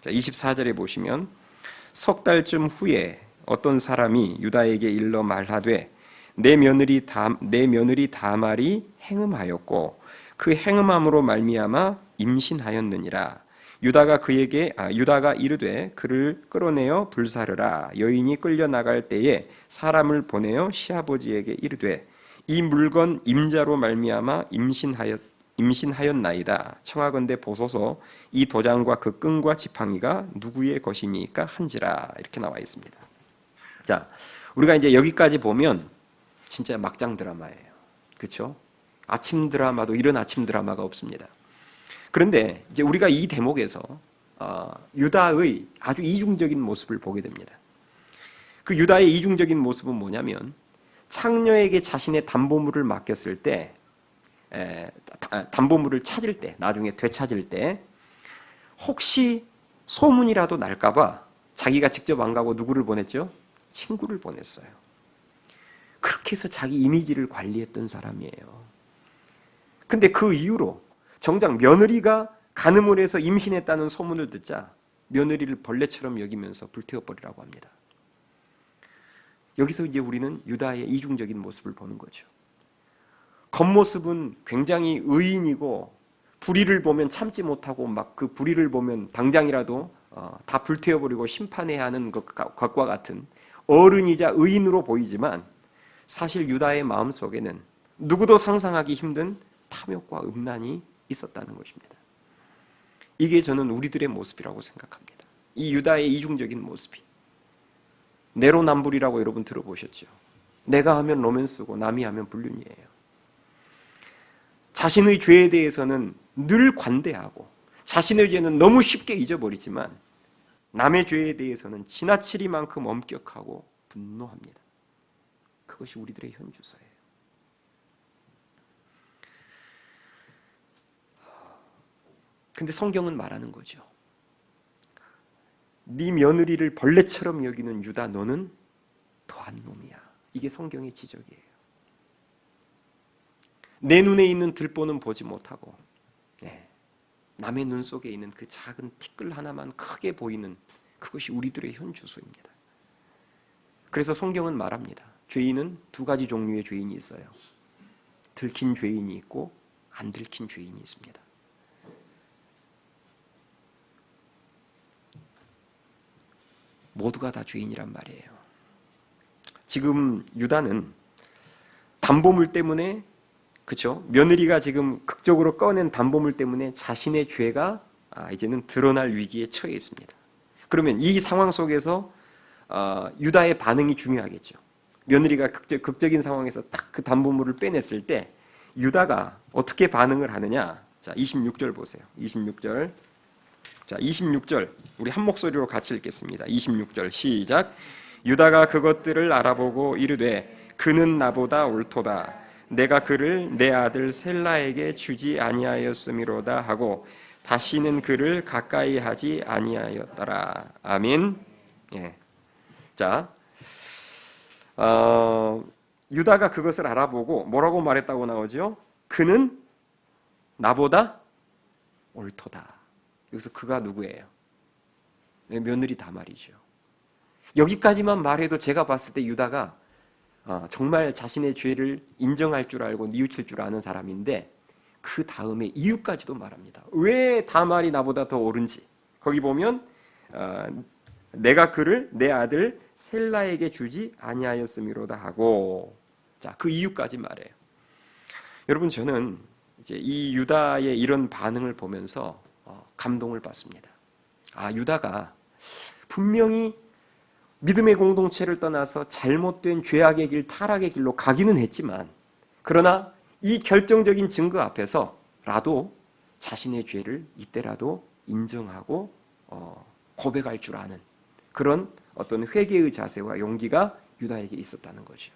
자, 24절에 보시면 석 달쯤 후에 어떤 사람이 유다에게 일러 말하되 내 며느리 다말이 행음하였고 그 행음함으로 말미암아 임신하였느니라. 유다가 이르되 그를 끌어내어 불사르라. 여인이 끌려 나갈 때에 사람을 보내어 시아버지에게 이르되 이 물건 임자로 말미암아 임신하였나이다. 청하건대 보소서 이 도장과 그 끈과 지팡이가 누구의 것이니까 한지라. 이렇게 나와 있습니다. 자, 우리가 이제 여기까지 보면 진짜 막장 드라마예요. 그렇죠? 아침 드라마도 이런 아침 드라마가 없습니다. 그런데 이제 우리가 이 대목에서 유다의 아주 이중적인 모습을 보게 됩니다. 그 유다의 이중적인 모습은 뭐냐면 창녀에게 자신의 담보물을 맡겼을 때, 담보물을 찾을 때, 나중에 되찾을 때 혹시 소문이라도 날까봐 자기가 직접 안 가고 누구를 보냈죠? 친구를 보냈어요. 그렇게 해서 자기 이미지를 관리했던 사람이에요. 근데 그 이후로 정작 며느리가 간음을 해서 임신했다는 소문을 듣자 며느리를 벌레처럼 여기면서 불태워버리라고 합니다. 여기서 이제 우리는 유다의 이중적인 모습을 보는 거죠. 겉모습은 굉장히 의인이고 불의를 보면 참지 못하고 막 그 불의를 보면 당장이라도 다 불태워버리고 심판해야 하는 것과 같은 어른이자 의인으로 보이지만 사실 유다의 마음속에는 누구도 상상하기 힘든 탐욕과 음란이 있었다는 것입니다. 이게 저는 우리들의 모습이라고 생각합니다. 이 유다의 이중적인 모습이. 내로남불이라고 여러분 들어보셨죠? 내가 하면 로맨스고 남이 하면 불륜이에요. 자신의 죄에 대해서는 늘 관대하고 자신의 죄는 너무 쉽게 잊어버리지만 남의 죄에 대해서는 지나치리만큼 엄격하고 분노합니다. 그것이 우리들의 현주소예요. 근데 성경은 말하는 거죠. 네 며느리를 벌레처럼 여기는 유다, 너는 더한 놈이야. 이게 성경의 지적이에요. 내 눈에 있는 들보는 보지 못하고 남의 눈 속에 있는 그 작은 티끌 하나만 크게 보이는 그것이 우리들의 현주소입니다. 그래서 성경은 말합니다. 죄인은 두 가지 종류의 죄인이 있어요. 들킨 죄인이 있고 안 들킨 죄인이 있습니다. 모두가 다 죄인이란 말이에요. 지금 유다는 담보물 때문에, 그렇죠? 며느리가 지금 극적으로 꺼낸 담보물 때문에 자신의 죄가 이제는 드러날 위기에 처해 있습니다. 그러면 이 상황 속에서 유다의 반응이 중요하겠죠. 며느리가 극적인 상황에서 딱 그 담보물을 빼냈을 때 유다가 어떻게 반응을 하느냐? 자, 26절 보세요. 26절. 자, 26절 우리 한 목소리로 같이 읽겠습니다. 26절 시작. 유다가 그것들을 알아보고 이르되 그는 나보다 옳도다. 내가 그를 내 아들 셀라에게 주지 아니하였음이로다 하고 다시는 그를 가까이 하지 아니하였더라. 아멘. 예. 자, 유다가 그것을 알아보고 뭐라고 말했다고 나오죠? 그는 나보다 옳도다. 여기서 그가 누구예요? 며느리 다말이죠. 여기까지만 말해도 제가 봤을 때 유다가 정말 자신의 죄를 인정할 줄 알고 뉘우칠 줄 아는 사람인데 그 다음에 이유까지도 말합니다. 왜 다말이 나보다 더 옳은지. 거기 보면 내가 그를 내 아들 셀라에게 주지 아니하였음이로다 하고, 자, 그 이유까지 말해요. 여러분, 저는 이제 이 유다의 이런 반응을 보면서 감동을 받습니다. 유다가 분명히 믿음의 공동체를 떠나서 잘못된 죄악의 길, 타락의 길로 가기는 했지만, 그러나 이 결정적인 증거 앞에서라도 자신의 죄를 이때라도 인정하고 고백할 줄 아는 그런 어떤 회개의 자세와 용기가 유다에게 있었다는 거죠.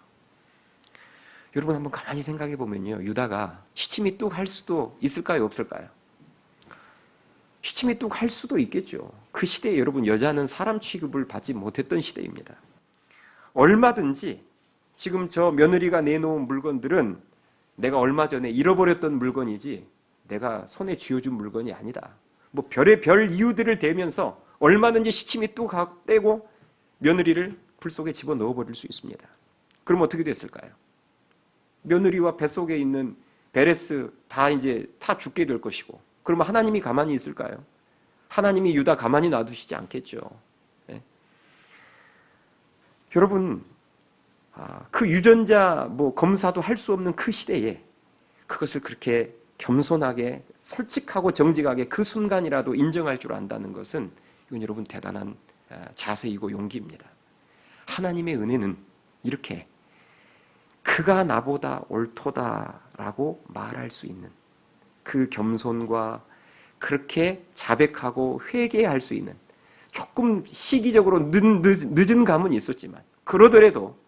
여러분 한번 가만히 생각해 보면요, 유다가 시침이 뚝 할 수도 있을까요, 없을까요? 시침이 뚝 할 수도 있겠죠. 그 시대에 여러분, 여자는 사람 취급을 받지 못했던 시대입니다. 얼마든지 지금 저 며느리가 내놓은 물건들은 내가 얼마 전에 잃어버렸던 물건이지 내가 손에 쥐어준 물건이 아니다. 뭐 별의 별 이유들을 대면서 얼마든지 시침이 뚝 떼고 며느리를 불 속에 집어 넣어버릴 수 있습니다. 그럼 어떻게 됐을까요? 며느리와 뱃속에 있는 베레스 다 이제 다 죽게 될 것이고, 그러면 하나님이 가만히 있을까요? 하나님이 유다 가만히 놔두시지 않겠죠. 네. 여러분, 그 유전자 검사도 할 수 없는 그 시대에 그것을 그렇게 겸손하게 솔직하고 정직하게 그 순간이라도 인정할 줄 안다는 것은 이건 여러분 대단한 자세이고 용기입니다. 하나님의 은혜는 이렇게 그가 나보다 옳도다라고 말할 수 있는 그 겸손과 그렇게 자백하고 회개할 수 있는, 조금 시기적으로 늦은 감은 있었지만 그러더라도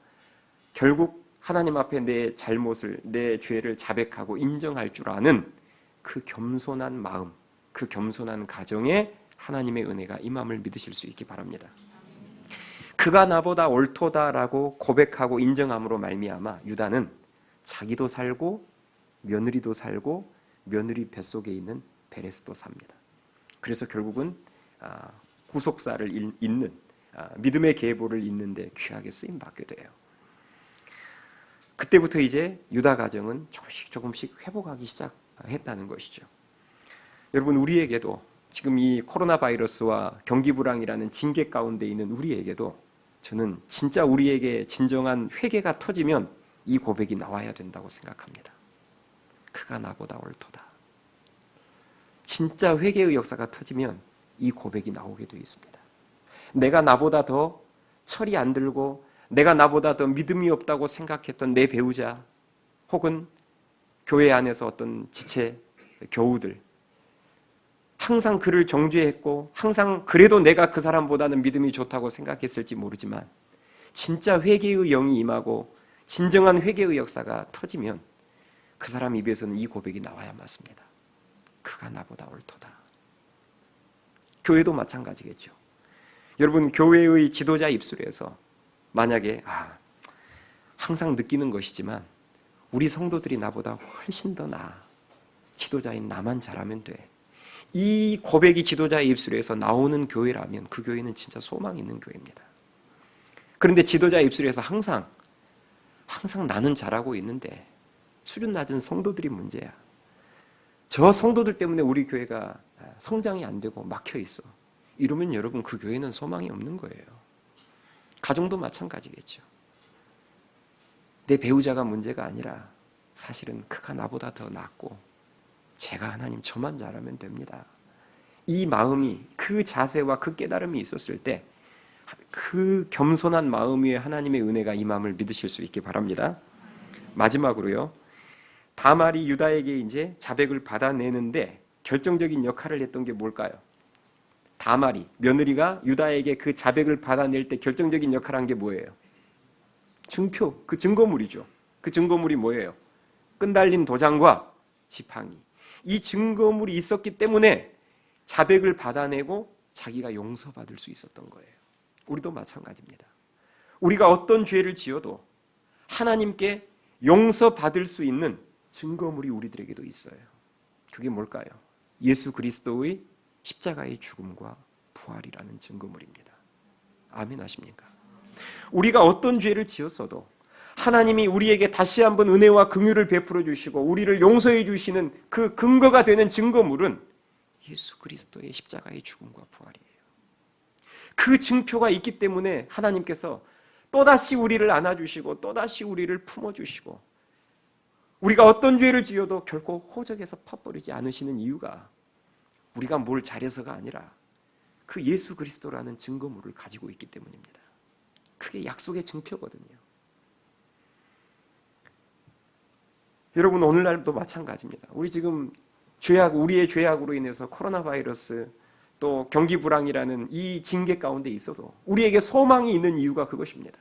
결국 하나님 앞에 내 잘못을, 내 죄를 자백하고 인정할 줄 아는 그 겸손한 마음, 그 겸손한 가정에 하나님의 은혜가 임함을 믿으실 수 있기 바랍니다. 그가 나보다 옳도다라고 고백하고 인정함으로 말미암아 유다는 자기도 살고 며느리도 살고 며느리 뱃속에 있는 베레스도 삽니다. 그래서 결국은 구속사를 잇는, 믿음의 계보를 잇는데 귀하게 쓰임 받게 돼요. 그때부터 이제 유다 가정은 조금씩 회복하기 시작했다는 것이죠. 여러분, 우리에게도 지금 이 코로나 바이러스와 경기 불황이라는 징계 가운데 있는 우리에게도 저는 진짜 우리에게 진정한 회개가 터지면 이 고백이 나와야 된다고 생각합니다. 그가 나보다 옳도다. 진짜 회개의 역사가 터지면 이 고백이 나오게 되어 있습니다. 내가 나보다 더 철이 안 들고 내가 나보다 더 믿음이 없다고 생각했던 내 배우자 혹은 교회 안에서 어떤 지체 교우들, 항상 그를 정죄했고 항상 그래도 내가 그 사람보다는 믿음이 좋다고 생각했을지 모르지만 진짜 회개의 영이 임하고 진정한 회개의 역사가 터지면 그 사람 입에서는 이 고백이 나와야 맞습니다. 그가 나보다 옳도다. 교회도 마찬가지겠죠. 여러분, 교회의 지도자 입술에서 만약에 항상 느끼는 것이지만 우리 성도들이 나보다 훨씬 더 나아, 지도자인 나만 잘하면 돼, 이 고백이 지도자의 입술에서 나오는 교회라면 그 교회는 진짜 소망 있는 교회입니다. 그런데 지도자의 입술에서 항상 나는 잘하고 있는데 수준 낮은 성도들이 문제야, 저 성도들 때문에 우리 교회가 성장이 안 되고 막혀 있어, 이러면 여러분 그 교회는 소망이 없는 거예요. 가정도 마찬가지겠죠. 내 배우자가 문제가 아니라 사실은 그가 나보다 더 낫고 제가 하나님 저만 잘하면 됩니다. 이 마음이, 그 자세와 그 깨달음이 있었을 때 그 겸손한 마음 위에 하나님의 은혜가 임함을 믿으실 수 있기 바랍니다. 마지막으로요, 다말이 유다에게 이제 자백을 받아내는데 결정적인 역할을 했던 게 뭘까요? 다말이, 며느리가 유다에게 그 자백을 받아낼 때 결정적인 역할을 한 게 뭐예요? 증표, 그 증거물이죠. 그 증거물이 뭐예요? 끈달린 도장과 지팡이. 이 증거물이 있었기 때문에 자백을 받아내고 자기가 용서받을 수 있었던 거예요. 우리도 마찬가지입니다. 우리가 어떤 죄를 지어도 하나님께 용서받을 수 있는 증거물이 우리들에게도 있어요. 그게 뭘까요? 예수 그리스도의 십자가의 죽음과 부활이라는 증거물입니다. 아멘 하십니까? 우리가 어떤 죄를 지었어도 하나님이 우리에게 다시 한번 은혜와 긍휼을 베풀어 주시고 우리를 용서해 주시는 그 근거가 되는 증거물은 예수 그리스도의 십자가의 죽음과 부활이에요. 그 증표가 있기 때문에 하나님께서 또다시 우리를 안아주시고 또다시 우리를 품어주시고 우리가 어떤 죄를 지어도 결코 호적에서 퍼버리지 않으시는 이유가 우리가 뭘 잘해서가 아니라 그 예수 그리스도라는 증거물을 가지고 있기 때문입니다. 그게 약속의 증표거든요. 여러분, 오늘날도 마찬가지입니다. 우리 지금 우리의 죄악으로 인해서 코로나 바이러스 또 경기 불황이라는 이 징계 가운데 있어도 우리에게 소망이 있는 이유가 그것입니다.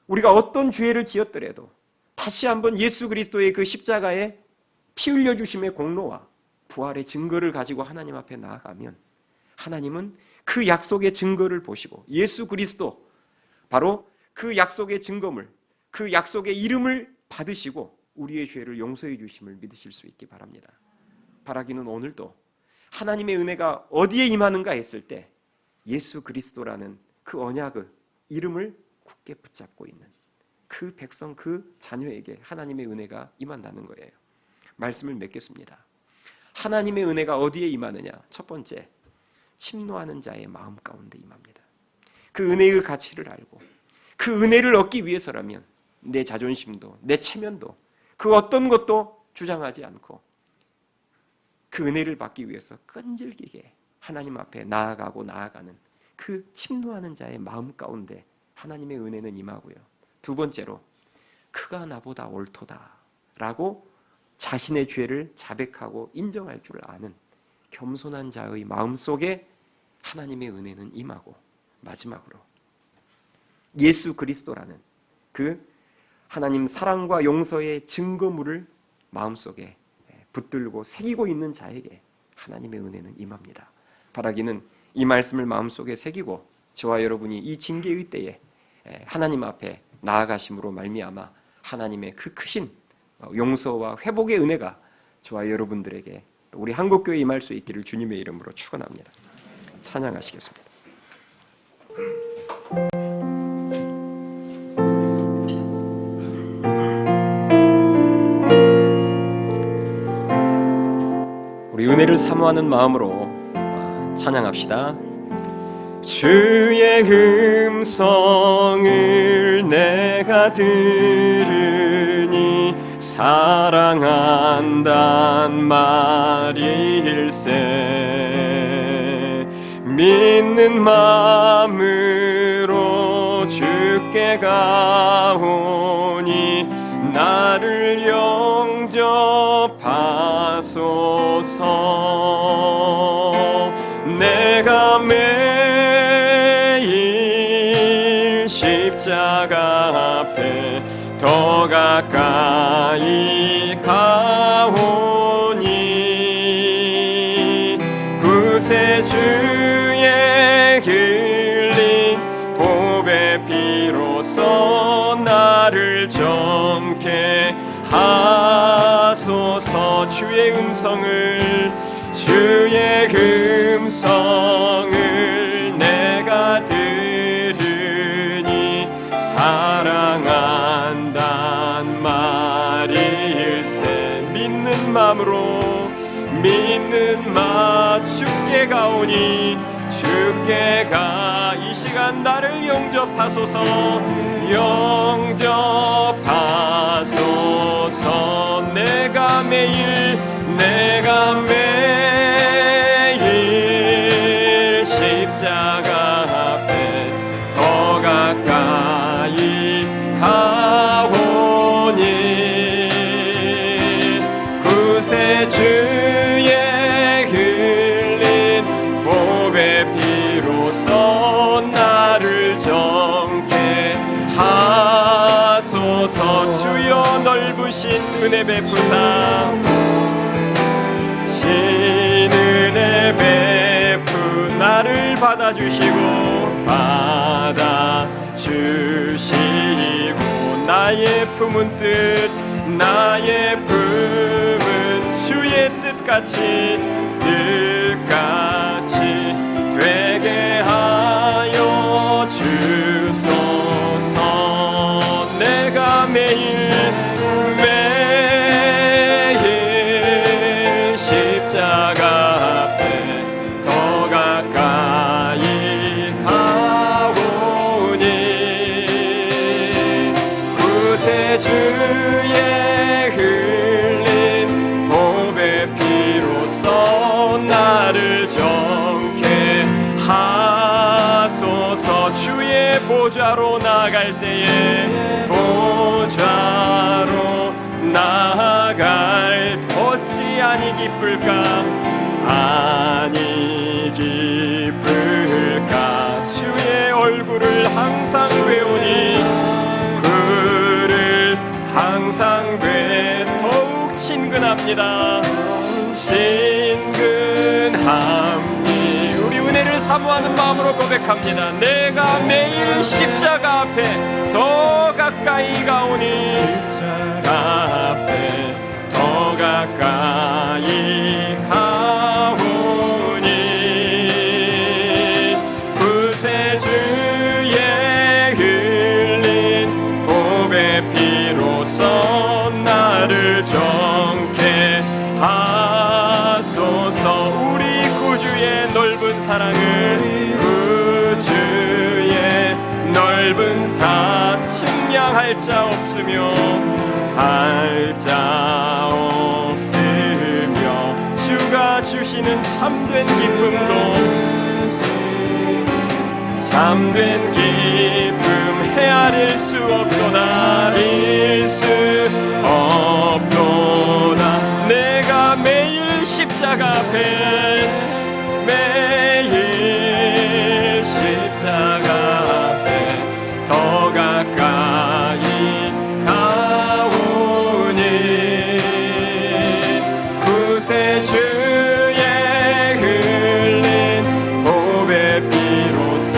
우리가 어떤 죄를 지었더라도 다시 한번 예수 그리스도의 그 십자가에 피 흘려주심의 공로와 부활의 증거를 가지고 하나님 앞에 나아가면 하나님은 그 약속의 증거를 보시고 예수 그리스도, 바로 그 약속의 증거물, 그 약속의 이름을 받으시고 우리의 죄를 용서해 주심을 믿으실 수 있기 바랍니다. 바라기는 오늘도 하나님의 은혜가 어디에 임하는가 했을 때 예수 그리스도라는 그 언약의 이름을 굳게 붙잡고 있는 그 백성, 그 자녀에게 하나님의 은혜가 임한다는 거예요. 말씀을 맺겠습니다. 하나님의 은혜가 어디에 임하느냐? 첫 번째, 침노하는 자의 마음 가운데 임합니다. 그 은혜의 가치를 알고 그 은혜를 얻기 위해서라면 내 자존심도 내 체면도 그 어떤 것도 주장하지 않고 그 은혜를 받기 위해서 끈질기게 하나님 앞에 나아가는 그 침노하는 자의 마음 가운데 하나님의 은혜는 임하고요. 두 번째로, 그가 나보다 옳도다 라고 자신의 죄를 자백하고 인정할 줄 아는 겸손한 자의 마음 속에 하나님의 은혜는 임하고, 마지막으로 예수 그리스도라는 그 하나님 사랑과 용서의 증거물을 마음속에 붙들고 새기고 있는 자에게 하나님의 은혜는 임합니다. 바라기는 이 말씀을 마음속에 새기고 저와 여러분이 이 징계의 때에 하나님 앞에 나아가심으로 말미암아 하나님의 그 크신 용서와 회복의 은혜가 저와 여러분들에게 우리 한국교회에 임할 수 있기를 주님의 이름으로 축원합니다. 찬양하시겠습니다. 우리 은혜를 사모하는 마음으로 찬양합시다. 주의 음성을 내가 들으니 사랑한단 말일세. 믿는 마음으로 주께 가오니 나를 영접하소서. 내가 매일 십자가 앞에 더 가까이 가오니 구세주의 흘린 보배 피로써 나를 정케 하소서. 주의 음성을 내가 들으니 사랑한단 말일세. 믿는 마음 주께 가오니 주께 가 이 시간 나를 영접하소서. 영접하소서. 내가 매일 십자가 앞에 더 가까이 가오니 구세주의 흘린 보배 피로써 나를 정케 하소서. 주여 넓으신 은혜 베푸사 신은혜 베푸 나를 받아주시고 나의 품은 주의 뜻같이 되게 하여 주소서. 내가 매일 십자가 앞에 더 가까이 가오니 구세주의 흘린 보배 피로써 나를 정케 하소서. 주의 보좌로 나아갈 때에 보좌로 나아갈 어찌 아니 기쁠까 아니 기쁠까 주의 얼굴을 항상 배우니 그를 항상 뵈 더욱 친근합니다. 친근함이 우리 은혜를 사모하는 마음으로 고백합니다. 내가 매일 십자가 앞에 더 가까이 가오니 십자가 앞에 더 가까이 가오니 구세주의 흘린 보배 피로써 나를 정케 하소서. 우리 구주의 넓은 사랑을 구주의 넓은 사 측량할 자 없으며 할 자 없으며 주가 주시는 참된 기쁨도 참된 기쁨 헤아릴 수 없도다 릴 수 없도다. 내가 매일 십자가 앞에 매일 십자가 앞에 더 가까이 가오니 구세주의 흘린 보배 피로써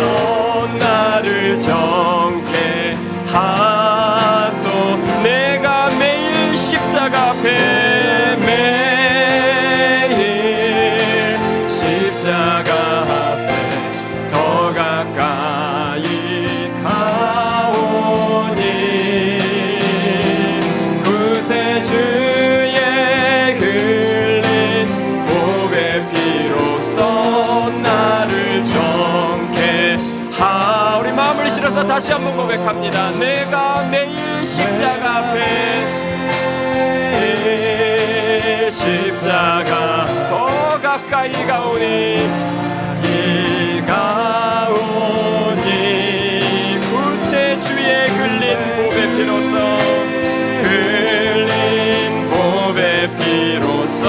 나를 정케 하소. 내가 매일 십자가 앞에 매일 십자가 앞에 더 가까이 가오니 구세주의 흘린 보배 피로써 나를 정케 하. 우리 마음을 실어서 다시 한번 고백합니다. 내가 매일 십자가 앞에 십자가 더 가까이 가오니 가오니 구세주의 흘린 보배 피로써 흘린 보배 피로써